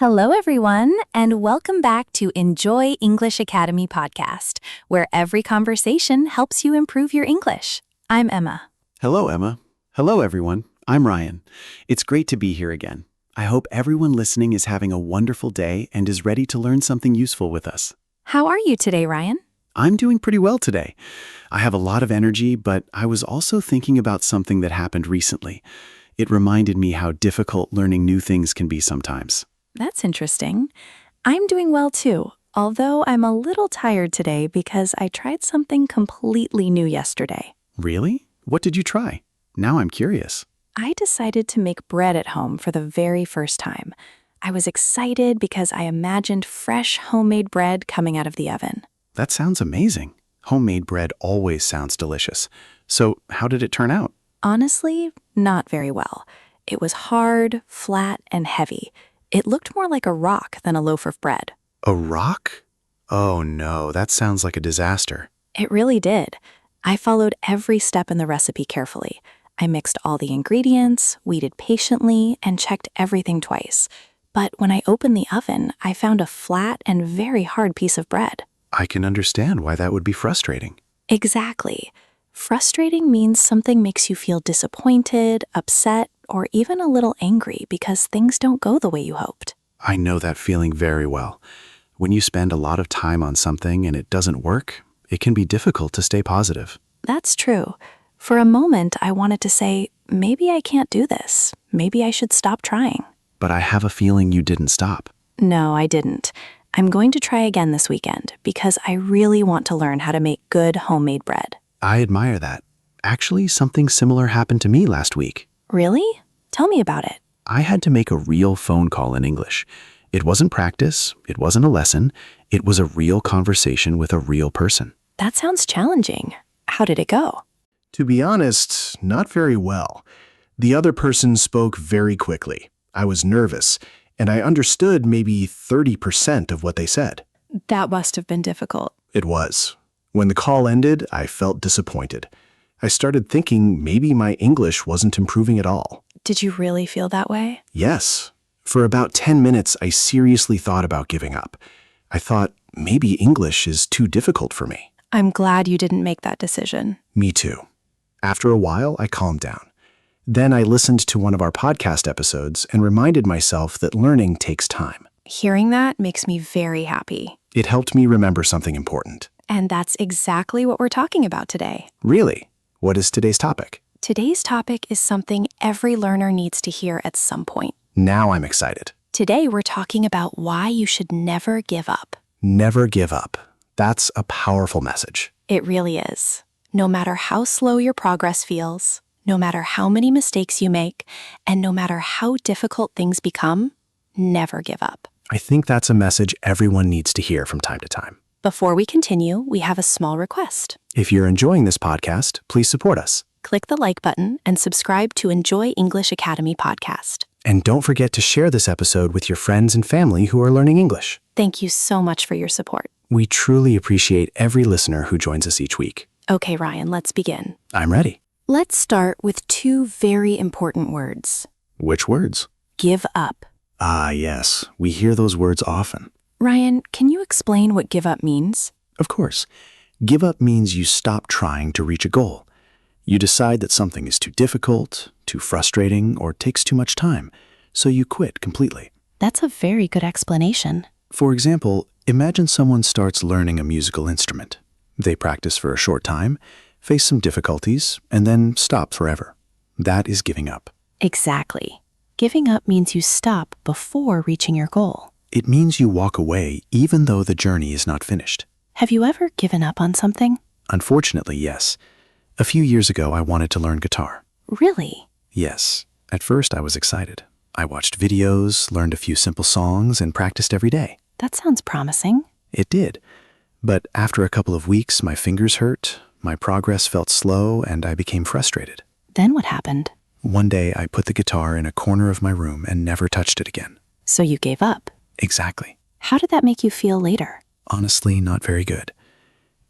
Hello, everyone, and welcome back to Enjoy English Academy podcast, where every conversation helps you improve your English. I'm Emma. Hello, Emma. Hello, everyone. I'm Ryan. It's great to be here again. I hope everyone listening is having a wonderful day and is ready to learn something useful with us. How are you today, Ryan? I'm doing pretty well today. I have a lot of energy, but I was also thinking about something that happened recently. It reminded me how difficult learning new things can be sometimes. That's interesting. I'm doing well too, although I'm a little tired today because I tried something completely new yesterday. Really? What did you try? Now I'm curious. I decided to make bread at home for the very first time. I was excited because I imagined fresh homemade bread coming out of the oven. That sounds amazing. Homemade bread always sounds delicious. So how did it turn out? Honestly, not very well. It was hard, flat, and heavy. It looked more like a rock than a loaf of bread. A rock? Oh no, that sounds like a disaster. It really did. I followed every step in the recipe carefully. I mixed all the ingredients, weeded patiently, and checked everything twice. But when I opened the oven, I found a flat and very hard piece of bread. I can understand why that would be frustrating. Exactly. Frustrating means something makes you feel disappointed, upset, or even a little angry because things don't go the way you hoped. I know that feeling very well. When you spend a lot of time on something and it doesn't work, it can be difficult to stay positive. That's true. For a moment, I wanted to say, maybe I can't do this. Maybe I should stop trying. But I have a feeling you didn't stop. No, I didn't. I'm going to try again this weekend because I really want to learn how to make good homemade bread. I admire that. Actually, something similar happened to me last week. Really? Tell me about it. I had to make a real phone call in English. It wasn't practice, it wasn't a lesson, it was a real conversation with a real person. That sounds challenging. How did it go? To be honest, not very well. The other person spoke very quickly. I was nervous, and I understood maybe 30% of what they said. That must have been difficult. It was. When the call ended, I felt disappointed. I started thinking maybe my English wasn't improving at all. Did you really feel that way? Yes. For about 10 minutes, I seriously thought about giving up. I thought maybe English is too difficult for me. I'm glad you didn't make that decision. Me too. After a while, I calmed down. Then I listened to one of our podcast episodes and reminded myself that learning takes time. Hearing that makes me very happy. It helped me remember something important. And that's exactly what we're talking about today. Really? What is today's topic? Today's topic is something every learner needs to hear at some point. Now I'm excited. Today we're talking about why you should never give up. Never give up. That's a powerful message. It really is. No matter how slow your progress feels, no matter how many mistakes you make, and no matter how difficult things become, never give up. I think that's a message everyone needs to hear from time to time. Before we continue, we have a small request. If you're enjoying this podcast, please support us. Click the like button and subscribe to Enjoy English Academy podcast. And don't forget to share this episode with your friends and family who are learning English. Thank you so much for your support. We truly appreciate every listener who joins us each week. Okay, Ryan, let's begin. I'm ready. Let's start with two very important words. Which words? Give up. Ah, yes. We hear those words often. Ryan, can you explain what give up means? Of course. Give up means you stop trying to reach a goal. You decide that something is too difficult, too frustrating, or takes too much time, so you quit completely. That's a very good explanation. For example, imagine someone starts learning a musical instrument. They practice for a short time, face some difficulties, and then stop forever. That is giving up. Exactly. Giving up means you stop before reaching your goal. It means you walk away even though the journey is not finished. Have you ever given up on something? Unfortunately, yes. A few years ago, I wanted to learn guitar. Really? Yes. At first, I was excited. I watched videos, learned a few simple songs, and practiced every day. That sounds promising. It did. But after a couple of weeks, my fingers hurt, my progress felt slow, and I became frustrated. Then what happened? One day, I put the guitar in a corner of my room and never touched it again. So you gave up? Exactly. How did that make you feel later? Honestly, not very good.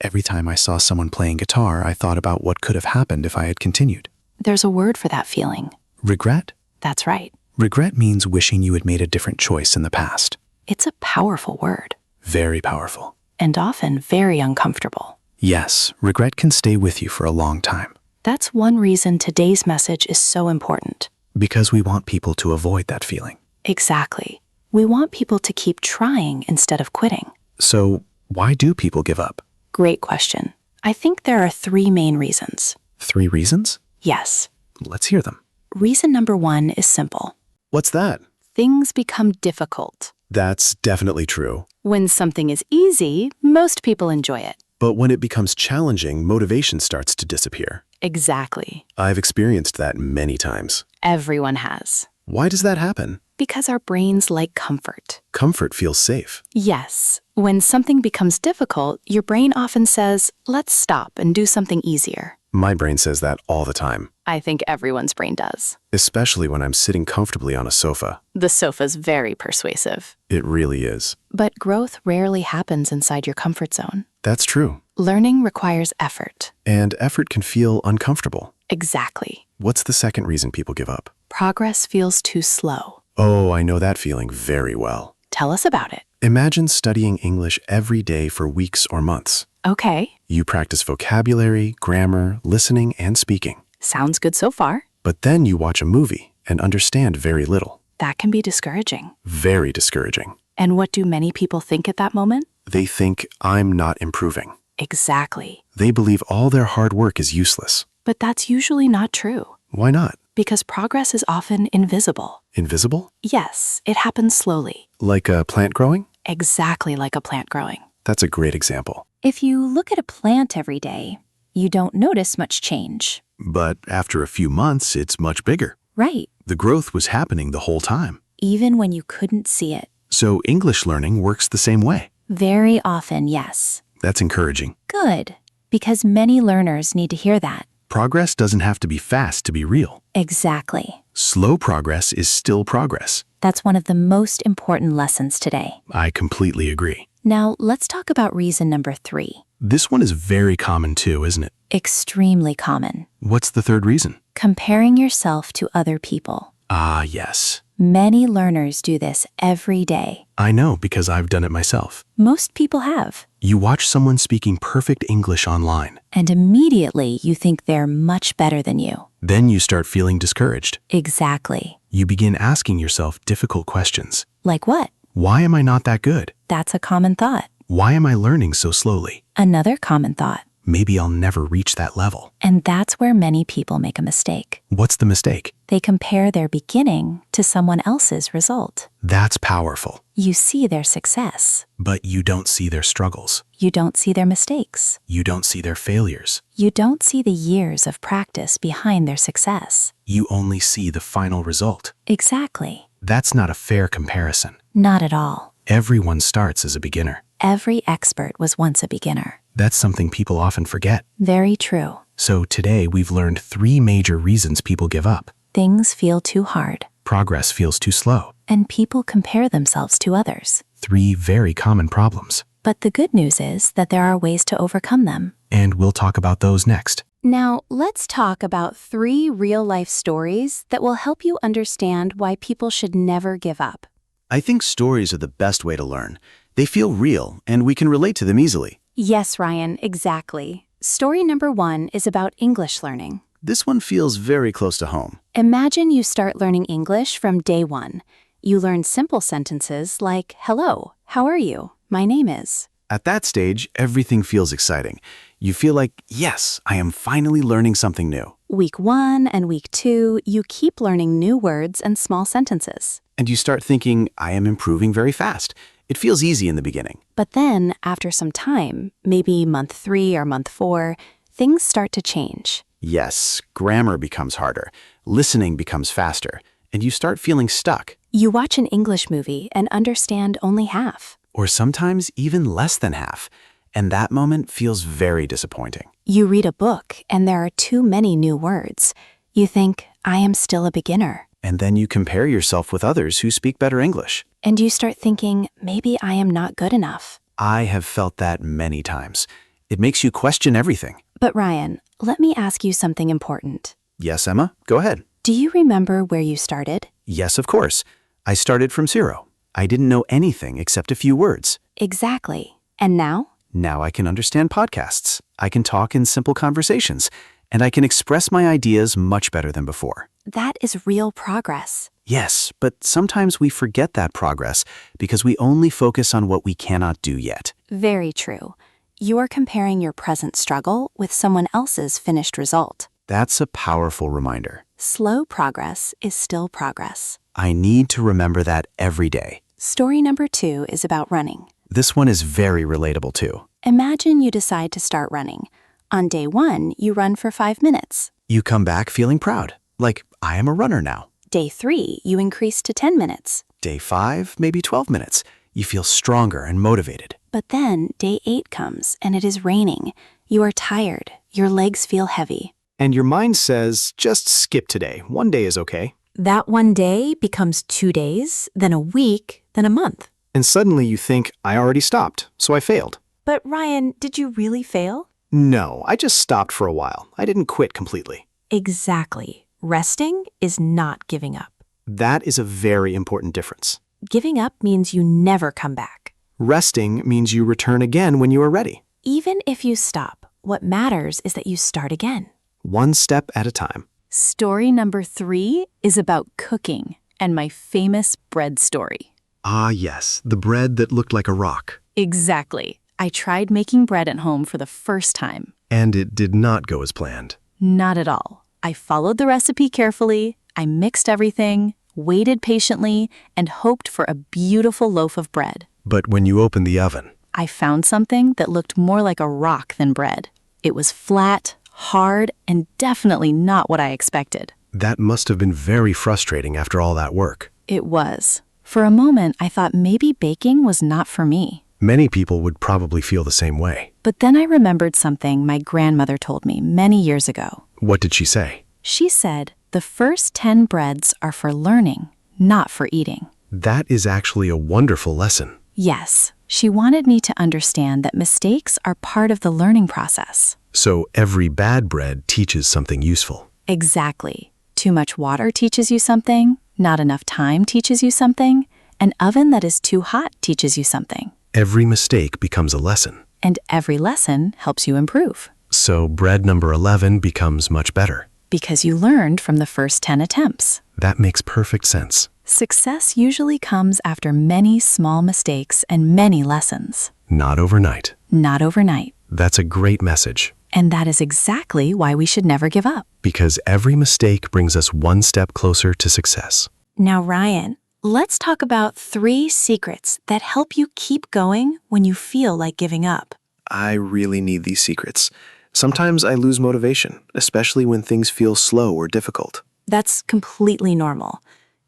Every time I saw someone playing guitar, I thought about what could have happened if I had continued. There's a word for that feeling. Regret? That's right. Regret means wishing you had made a different choice in the past. It's a powerful word, Very powerful. and often very uncomfortable. Yes, regret can stay with you for a long time That's one reason today's message is so important. because we want people to avoid that feeling. Exactly. We want people to keep trying instead of quitting. So, why do people give up? Great question. I think there are 3 main reasons. 3 reasons? Yes. Let's hear them. Reason number 1 is simple. What's that? Things become difficult. That's definitely true. When something is easy, most people enjoy it. But when it becomes challenging, motivation starts to disappear. Exactly. I've experienced that many times. Everyone has. Why does that happen? Because our brains like comfort. Comfort feels safe. Yes. When something becomes difficult, your brain often says, let's stop and do something easier. My brain says that all the time, I think everyone's brain does. especially when I'm sitting comfortably on a sofa. The sofa's very persuasive. It really is. But growth rarely happens inside your comfort zone. That's true. Learning requires effort. And effort can feel uncomfortable. Exactly. What's the second reason people give up? Progress feels too slow. Oh, I know that feeling very well. Tell us about it. Imagine studying English every day for weeks or months. Okay. You practice vocabulary, grammar, listening, and speaking. Sounds good so far. But then you watch a movie and understand very little. That can be discouraging. Very discouraging. And what do many people think at that moment? They think, I'm not improving. Exactly. They believe all their hard work is useless. But that's usually not true, Why not? because progress is often invisible. Invisible? Yes, it happens slowly, Like a plant growing? exactly like a plant growing. That's a great example. If you look at a plant every day, you don't notice much change. But after a few months, it's much bigger. Right. The growth was happening the whole time. Even when you couldn't see it. So English learning works the same way. Very often, yes. That's encouraging. Good. Because many learners need to hear that. Progress doesn't have to be fast to be real. Exactly. Slow progress is still progress. That's one of the most important lessons today. I completely agree. Now, let's talk about reason number 3. This one is very common too, isn't it? Extremely common. What's the third reason? Comparing yourself to other people. Ah, yes. Many learners do this every day. I know because I've done it myself. Most people have. You watch someone speaking perfect English online. And immediately you think they're much better than you. Then you start feeling discouraged. Exactly. You begin asking yourself difficult questions. Like what? Why am I not that good? That's a common thought. Why am I learning so slowly? Another common thought. Maybe I'll never reach that level. And that's where many people make a mistake. What's the mistake? They compare their beginning to someone else's result. That's powerful. You see their success. But you don't see their struggles. You don't see their mistakes. You don't see their failures. You don't see the years of practice behind their success. You only see the final result. Exactly. That's not a fair comparison. Not at all. Everyone starts as a beginner. Every expert was once a beginner. That's something people often forget. Very true. So today we've learned 3 major reasons people give up. Things feel too hard, Progress feels too slow. and people compare themselves to others. 3 very common problems. But the good news is that there are ways to overcome them. And we'll talk about those next. Now, let's talk about 3 real-life stories that will help you understand why people should never give up. I think stories are the best way to learn. They feel real, and we can relate to them easily. Yes, Ryan, exactly. Story number 1 is about English learning. This one feels very close to home. Imagine you start learning English from day 1. You learn simple sentences like, hello, how are you? My name is. At that stage, everything feels exciting. You feel like, yes, I am finally learning something new. Week 1 and week 2, you keep learning new words and small sentences. And you start thinking, I am improving very fast. It feels easy in the beginning. But then, after some time, maybe month 3 or month 4, things start to change. Yes, grammar becomes harder, listening becomes faster, and you start feeling stuck. You watch an English movie and understand only half. Or sometimes even less than half. And that moment feels very disappointing. You read a book and there are too many new words. You think, I am still a beginner. And then you compare yourself with others who speak better English. And you start thinking, maybe I am not good enough. I have felt that many times. It makes you question everything. But Ryan, let me ask you something important. Yes, Emma, go ahead. Do you remember where you started? Yes, of course. I started from zero. I didn't know anything except a few words. Exactly. And now? Now I can understand podcasts. I can talk in simple conversations, and I can express my ideas much better than before. That is real progress. Yes, but sometimes we forget that progress because we only focus on what we cannot do yet. Very true. You are comparing your present struggle with someone else's finished result. That's a powerful reminder. Slow progress is still progress. I need to remember that every day. Story number 2 is about running. This one is very relatable too. Imagine you decide to start running. On day 1, you run for 5 minutes. You come back feeling proud, like I am a runner now. Day 3, you increase to 10 minutes. Day 5, maybe 12 minutes. You feel stronger and motivated. But then day 8 comes and it is raining. You are tired. Your legs feel heavy. And your mind says, just skip today. One day is okay. That one day becomes 2 days, then a week, then a month. And suddenly you think, I already stopped, so I failed. But Ryan, did you really fail? No, I just stopped for a while. I didn't quit completely. Exactly. Resting is not giving up. That is a very important difference. Giving up means you never come back. Resting means you return again when you are ready. Even if you stop, what matters is that you start again. One step at a time. Story number 3 is about cooking and my famous bread story. Ah, yes, the bread that looked like a rock. Exactly. I tried making bread at home for the first time. And it did not go as planned. Not at all. I followed the recipe carefully, I mixed everything, waited patiently, and hoped for a beautiful loaf of bread. But when you opened the oven, I found something that looked more like a rock than bread. It was flat, hard, and definitely not what I expected. that must have been very frustrating after all that work. It was. For a moment, I thought maybe baking was not for me. Many people would probably feel the same way. But then I remembered something my grandmother told me many years ago. What did she say? She said, the first 10 breads are for learning, not for eating. That is actually a wonderful lesson. Yes, she wanted me to understand that mistakes are part of the learning process. So every bad bread teaches something useful. Exactly. Too much water teaches you something, not enough time teaches you something, an oven that is too hot teaches you something. Every mistake becomes a lesson. And every lesson helps you improve. So bread number 11 becomes much better. Because you learned from the first 10 attempts. That makes perfect sense. Success usually comes after many small mistakes and many lessons. Not overnight. Not overnight. That's a great message. And that is exactly why we should never give up. Because every mistake brings us one step closer to success. Now, Ryan, let's talk about 3 secrets that help you keep going when you feel like giving up. I really need these secrets. Sometimes I lose motivation, especially when things feel slow or difficult. That's completely normal.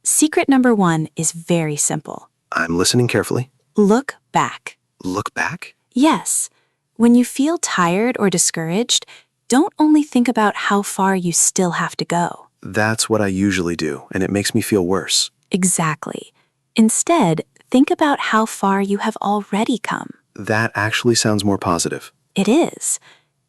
Secret number 1 is very simple. I'm listening carefully. Look back. Look back? Yes. When you feel tired or discouraged, don't only think about how far you still have to go. That's what I usually do, and it makes me feel worse. Exactly. Instead, think about how far you have already come. That actually sounds more positive. It is.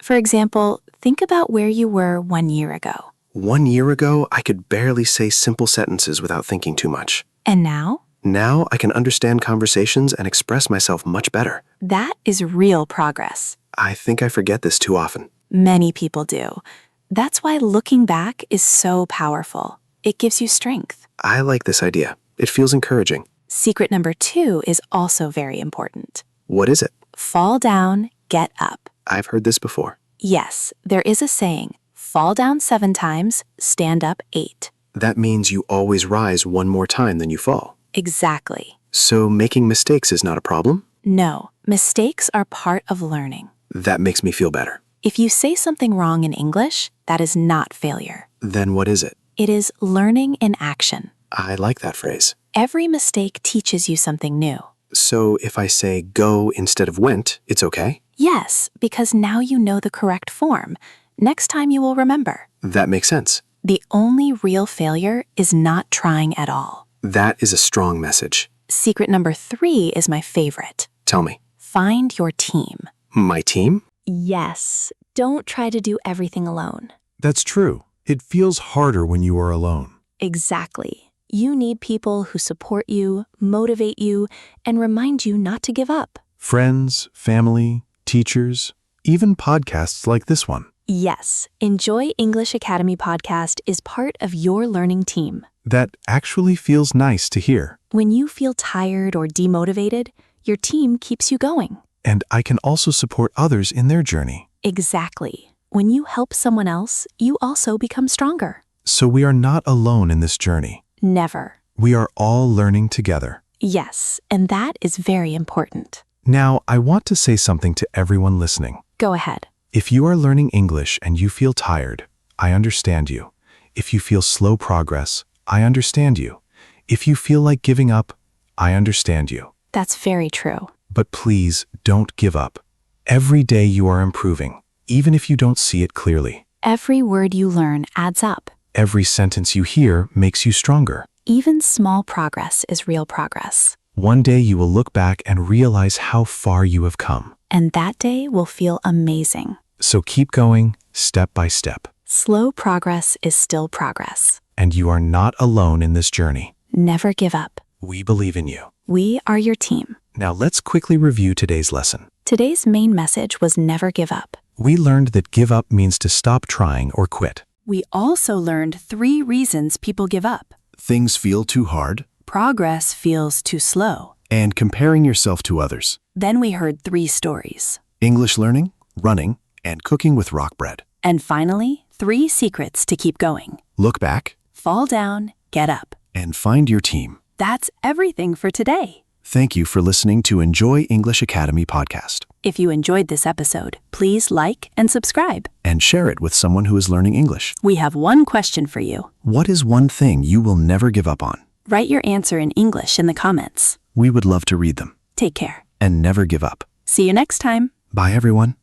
For example, think about where you were 1 year ago. 1 year ago, I could barely say simple sentences without thinking too much. And now? Now I can understand conversations and express myself much better. That is real progress. I think I forget this too often. Many people do. That's why looking back is so powerful. It gives you strength. I like this idea. It feels encouraging. Secret number 2 is also very important. What is it? Fall down, get up. I've heard this before. Yes, there is a saying, fall down 7 times, stand up 8. That means you always rise one more time than you fall. Exactly. So making mistakes is not a problem? No, mistakes are part of learning. That makes me feel better. If you say something wrong in English, that is not failure. Then what is it? It is learning in action. I like that phrase. Every mistake teaches you something new. So if I say go instead of went, it's okay? Yes, because now you know the correct form. Next time you will remember. That makes sense. The only real failure is not trying at all. That is a strong message. Secret number 3 is my favorite. Tell me. Find your team. My team? Yes. Don't try to do everything alone. That's true. It feels harder when you are alone. Exactly. You need people who support you, motivate you, and remind you not to give up. Friends, family, teachers, even podcasts like this one. Yes, Enjoy English Academy podcast is part of your learning team. That actually feels nice to hear. When you feel tired or demotivated, your team keeps you going. And I can also support others in their journey. Exactly. When you help someone else, you also become stronger. So we are not alone in this journey. Never. We are all learning together. Yes, and that is very important. Now, I want to say something to everyone listening. Go ahead. If you are learning English and you feel tired, I understand you. If you feel slow progress, I understand you. If you feel like giving up, I understand you. That's very true. But please don't give up. Every day you are improving, even if you don't see it clearly. Every word you learn adds up. Every sentence you hear makes you stronger. Even small progress is real progress. One day you will look back and realize how far you have come. And that day will feel amazing. So keep going, step by step. Slow progress is still progress. And you are not alone in this journey. Never give up. We believe in you. We are your team. Now let's quickly review today's lesson. Today's main message was never give up. We learned that give up means to stop trying or quit. We also learned 3 reasons people give up. Things feel too hard, Progress feels too slow. and comparing yourself to others. Then we heard 3 stories. English learning, running, and cooking with rock bread. And finally, 3 secrets to keep going. Look back Fall down, get up. and find your team. That's everything for today. Thank you for listening to Enjoy English Academy podcast. If you enjoyed this episode, please like and subscribe. And share it with someone who is learning English. We have one question for you. What is one thing you will never give up on? Write your answer in English in the comments. We would love to read them. Take care. And never give up. See you next time. Bye, everyone.